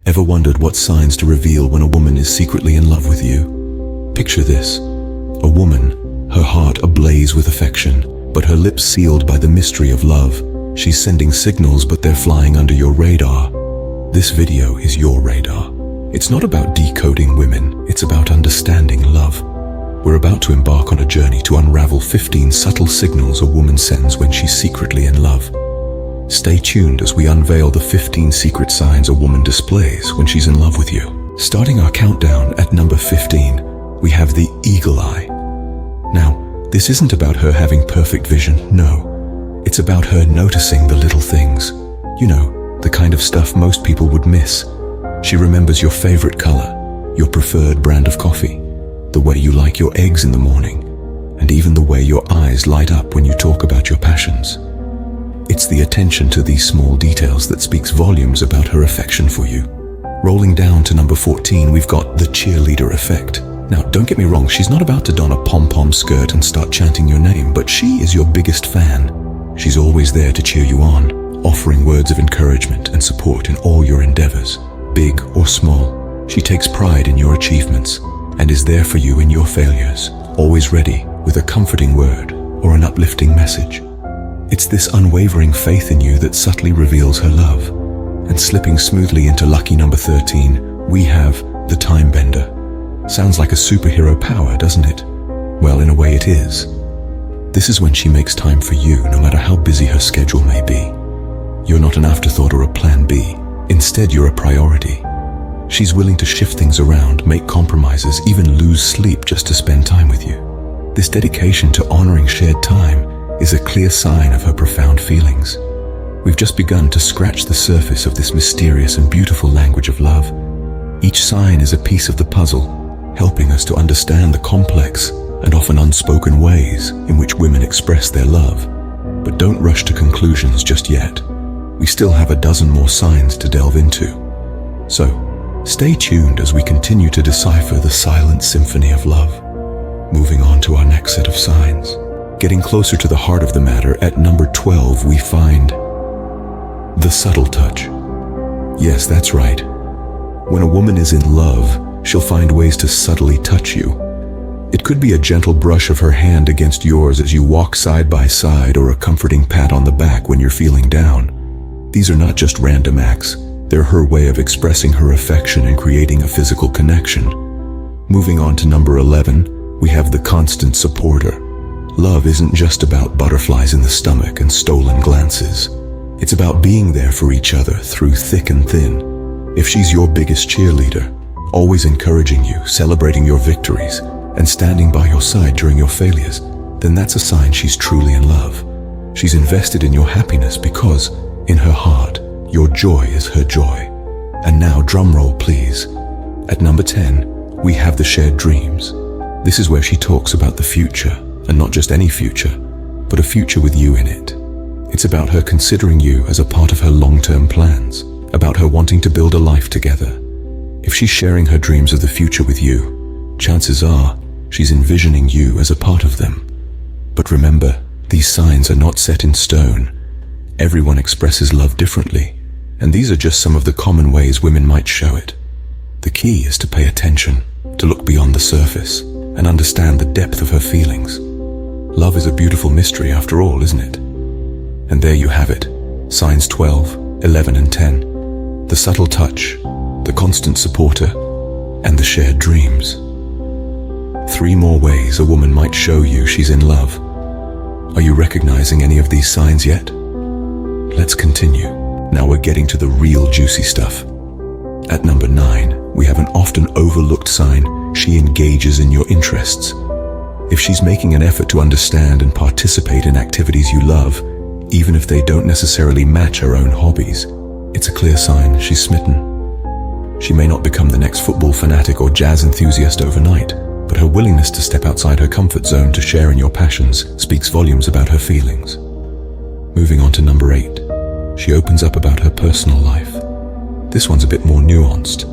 Ever wondered what signs to reveal when a woman is secretly in love with you? Picture this. A woman, her heart ablaze with affection, but her lips sealed by the mystery of love. She's sending signals, but they're flying under your radar. This video is your radar. It's not about decoding women, it's about understanding love. We're about to embark on a journey to unravel 15 subtle signals a woman sends when she's secretly in love. Stay tuned as we unveil the 15 secret signs a woman displays when she's in love with you. Starting our countdown at number 15, we have the eagle eye. Now, this isn't about her having perfect vision, no. It's about her noticing the little things. You know, the kind of stuff most people would miss. She remembers your favorite color, your preferred brand of coffee, the way you like your eggs in the morning, and even the way your eyes light up when you talk about your passions. It's the attention to these small details that speaks volumes about her affection for you. Rolling down to number 14, we've got the cheerleader effect. Now, don't get me wrong, she's not about to don a pom-pom skirt and start chanting your name, but she is your biggest fan. She's always there to cheer you on, offering words of encouragement and support in all your endeavors, big or small. She takes pride in your achievements and is there for you in your failures, always ready with a comforting word or an uplifting message. It's this unwavering faith in you that subtly reveals her love. And slipping smoothly into lucky number 13, we have the time bender. Sounds like a superhero power, doesn't it? Well, in a way it is. This is when she makes time for you, no matter how busy her schedule may be. You're not an afterthought or a plan B. Instead, you're a priority. She's willing to shift things around, make compromises, even lose sleep just to spend time with you. This dedication to honoring shared time is a clear sign of her profound feelings. We've just begun to scratch the surface of this mysterious and beautiful language of love. Each sign is a piece of the puzzle, helping us to understand the complex and often unspoken ways in which women express their love. But don't rush to conclusions just yet. We still have a dozen more signs to delve into. So, stay tuned as we continue to decipher the silent symphony of love. Moving on to our next set of signs. Getting closer to the heart of the matter, at number 12 we find the subtle touch. Yes, that's right. When a woman is in love, she'll find ways to subtly touch you. It could be a gentle brush of her hand against yours as you walk side by side, or a comforting pat on the back when you're feeling down. These are not just random acts, they're her way of expressing her affection and creating a physical connection. Moving on to number 11, we have the constant supporter. Love isn't just about butterflies in the stomach and stolen glances. It's about being there for each other through thick and thin. If she's your biggest cheerleader, always encouraging you, celebrating your victories, and standing by your side during your failures, then that's a sign she's truly in love. She's invested in your happiness because, in her heart, your joy is her joy. And now, drum roll please. At number 10, we have the shared dreams. This is where she talks about the future. And not just any future, but a future with you in it. It's about her considering you as a part of her long-term plans, about her wanting to build a life together. If she's sharing her dreams of the future with you, chances are she's envisioning you as a part of them. But remember, these signs are not set in stone. Everyone expresses love differently, and these are just some of the common ways women might show it. The key is to pay attention, to look beyond the surface, and understand the depth of her feelings. Love is a beautiful mystery after all, isn't it? And there you have it, signs 12, 11 and 10. The subtle touch, the constant supporter, and the shared dreams. 3 more ways a woman might show you she's in love. Are you recognizing any of these signs yet? Let's continue. Now we're getting to the real juicy stuff. At number 9, we have an often overlooked sign: she engages in your interests. If she's making an effort to understand and participate in activities you love, even if they don't necessarily match her own hobbies, it's a clear sign she's smitten. She may not become the next football fanatic or jazz enthusiast overnight, but her willingness to step outside her comfort zone to share in your passions speaks volumes about her feelings. Moving on to number 8, she opens up about her personal life. This one's a bit more nuanced.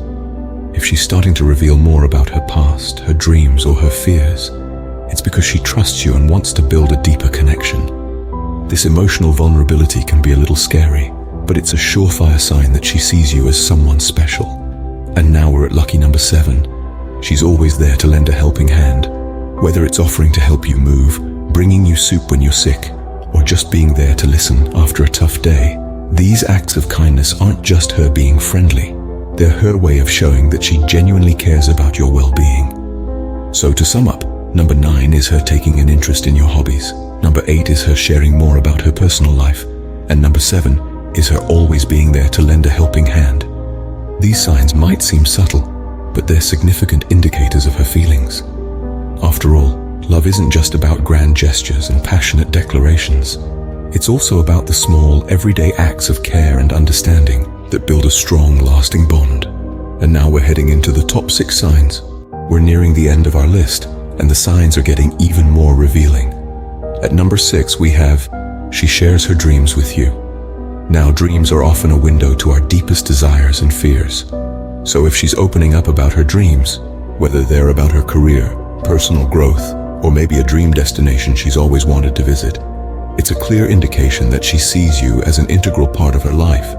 If she's starting to reveal more about her past, her dreams, or her fears, it's because she trusts you and wants to build a deeper connection. This emotional vulnerability can be a little scary, but it's a surefire sign that she sees you as someone special. And now we're at lucky number 7. She's always there to lend a helping hand. Whether it's offering to help you move, bringing you soup when you're sick, or just being there to listen after a tough day, these acts of kindness aren't just her being friendly. They're her way of showing that she genuinely cares about your well-being. So to sum up, number 9 is her taking an interest in your hobbies. Number 8 is her sharing more about her personal life. And number 7 is her always being there to lend a helping hand. These signs might seem subtle, but they're significant indicators of her feelings. After all, love isn't just about grand gestures and passionate declarations. It's also about the small, everyday acts of care and understanding that build a strong, lasting bond. And now we're heading into the top 6 signs. We're nearing the end of our list, and the signs are getting even more revealing. At number 6, we have, she shares her dreams with you. Now, dreams are often a window to our deepest desires and fears. So if she's opening up about her dreams, whether they're about her career, personal growth, or maybe a dream destination she's always wanted to visit, it's a clear indication that she sees you as an integral part of her life.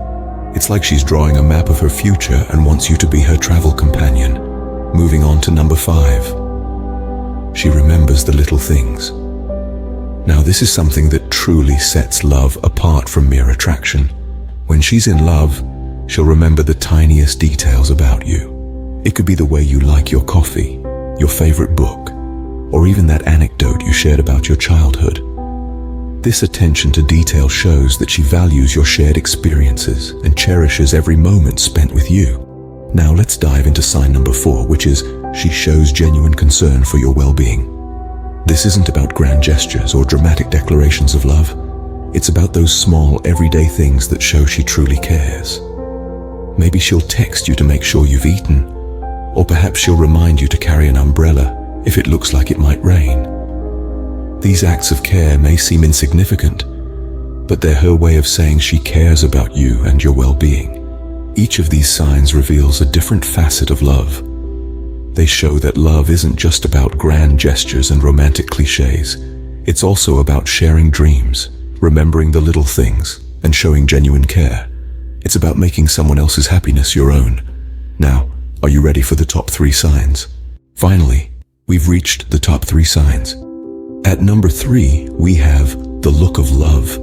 It's like she's drawing a map of her future and wants you to be her travel companion. Moving on to number 5. She remembers the little things. Now, this is something that truly sets love apart from mere attraction. When she's in love, she'll remember the tiniest details about you. It could be the way you like your coffee, your favorite book, or even that anecdote you shared about your childhood. This attention to detail shows that she values your shared experiences and cherishes every moment spent with you. Now let's dive into sign number 4, which is she shows genuine concern for your well-being. This isn't about grand gestures or dramatic declarations of love. It's about those small, everyday things that show she truly cares. Maybe she'll text you to make sure you've eaten, or perhaps she'll remind you to carry an umbrella if it looks like it might rain. These acts of care may seem insignificant, but they're her way of saying she cares about you and your well-being. Each of these signs reveals a different facet of love. They show that love isn't just about grand gestures and romantic cliches. It's also about sharing dreams, remembering the little things, and showing genuine care. It's about making someone else's happiness your own. Now, are you ready for the top 3 signs? Finally, we've reached the top 3 signs. At number 3, we have the look of love.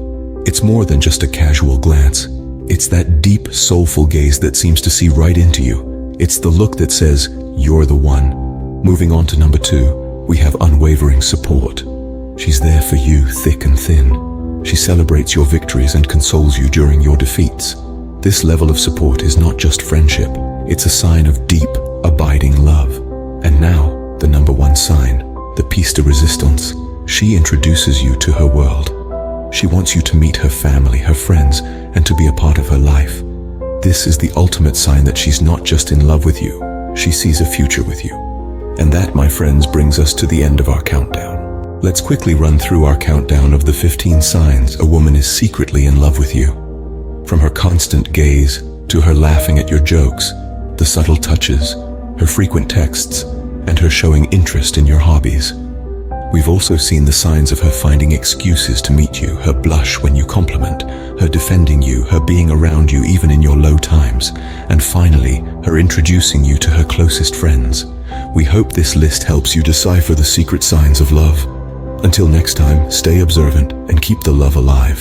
It's more than just a casual glance. It's that deep, soulful gaze that seems to see right into you. It's the look that says, you're the one. Moving on to number 2, we have unwavering support. She's there for you, thick and thin. She celebrates your victories and consoles you during your defeats. This level of support is not just friendship. It's a sign of deep, abiding love. And now, the number 1 sign, the piece de resistance. She introduces you to her world. She wants you to meet her family, her friends, and to be a part of her life. This is the ultimate sign that she's not just in love with you, she sees a future with you. And that, my friends, brings us to the end of our countdown. Let's quickly run through our countdown of the 15 signs a woman is secretly in love with you. From her constant gaze, to her laughing at your jokes, the subtle touches, her frequent texts, and her showing interest in your hobbies. We've also seen the signs of her finding excuses to meet you, her blush when you compliment, her defending you, her being around you even in your low times, and finally, her introducing you to her closest friends. We hope this list helps you decipher the secret signs of love. Until next time, stay observant and keep the love alive.